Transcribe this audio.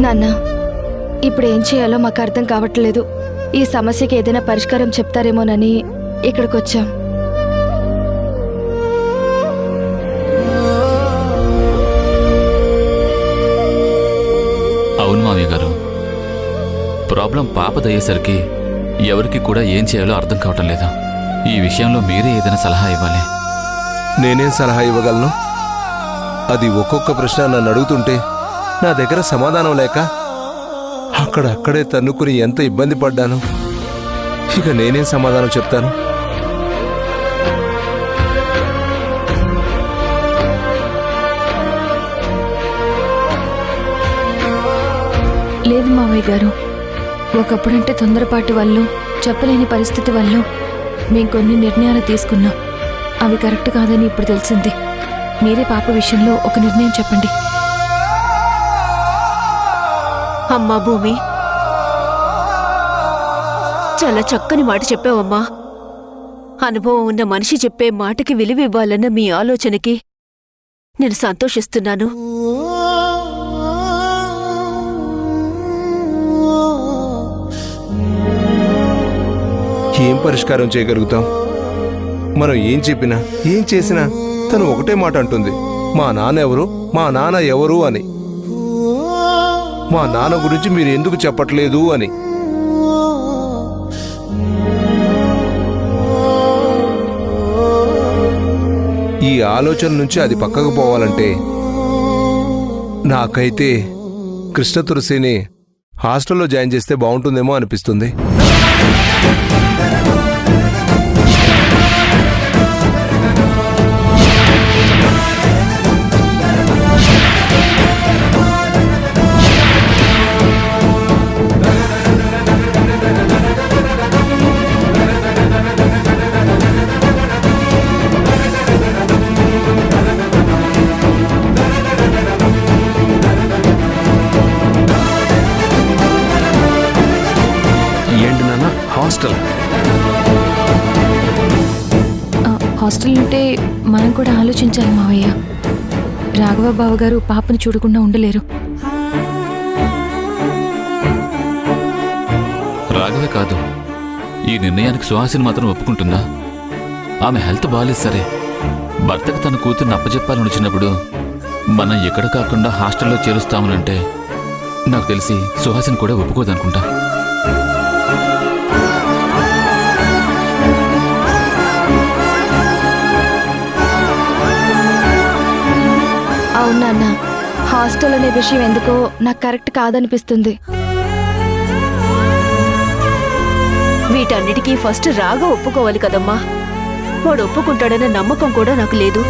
నాన్న, ఇప్పుడు ఏం చేయాలో మాకు అర్థం కావట్లేదు. ఈ సమస్యకి ఏదైనా పరిష్కారం చెప్తారేమోనని ఇక్కడికొచ్చాం. అవును మామయ్య గారు, ప్రాబ్లం పాపదయ్యేసరికి ఎవరికి కూడా ఏం చేయాలో అర్థం కావటం లేదు. ఈ విషయంలో మీరే ఏదైనా సలహా ఇవ్వాలి. నేనేం సలహా ఇవ్వగలను? అది ఒక్కొక్క ప్రశ్న నన్ను అడుగుతుంటే నా దగ్గర సమాధానం లేక అక్కడే తన్నుకుని ఎంత ఇబ్బంది పడ్డాను. ఇక నేనేం సమాధానం చెప్తాను? లేదు మావయ్య గారు, ఒకప్పుడంటే తొందరపాటు వల్ల, చెప్పలేని పరిస్థితి వల్ల మేము కొన్ని నిర్ణయాలు తీసుకున్నాం. అవి కరెక్ట్ కాదని ఇప్పుడు తెలిసింది. మీరే పాప విషయంలో ఒక నిర్ణయం చెప్పండి. అమ్మా భూమి, చాలా చక్కని మాట చెప్పావమ్మా. అనుభవం ఉన్న మనిషి చెప్పే మాటకి విలువ ఇవ్వాలన్న మీ ఆలోచనకి నేను సంతోషిస్తున్నాను. ఏం పరిష్కారం చేయగలుగుతాం? మనం ఏం చెప్పినా ఏం చేసినా తను ఒకటే మాట అంటుంది, మా నాన్న ఎవరు, మా నాన్న ఎవరు అని. మా నాన్న గురించి మీరు ఎందుకు చెప్పట్లేదు అని. ఈ ఆలోచన నుంచి అది పక్కకు పోవాలంటే నాకైతే కృష్ణ తులసిని హాస్టల్లో జాయిన్ చేస్తే బాగుంటుందేమో అనిపిస్తుంది. హాస్టల్ ఉంటే మనం కూడా ఆలోచించాలి మావయ్య. రాఘవ బావ గారు పాపను చూడకుండా ఉండలేరు. రాఘవే కాదు, ఈ నిర్ణయానికి సుహాసిని మాత్రం ఒప్పుకుంటుందా? ఆమె హెల్త్ బాగాలేదు సరే, భర్తకు తన కూతుర్ని అప్పచెప్పాలని వచ్చినప్పుడు మనం ఎక్కడ కాకుండా హాస్టల్లో చేరుస్తామనంటే నాకు తెలిసి సుహాసిని కూడా ఒప్పుకోదనుకుంటా. అవునా, హాస్టల్ అనే విషయం ఎందుకో నాకు కరెక్ట్ కాదనిపిస్తుంది. వీటన్నిటికీ ఫస్ట్ రాగా ఒప్పుకోవాలి కదమ్మా. వాడు ఒప్పుకుంటాడనే నమ్మకం కూడా నాకు లేదు.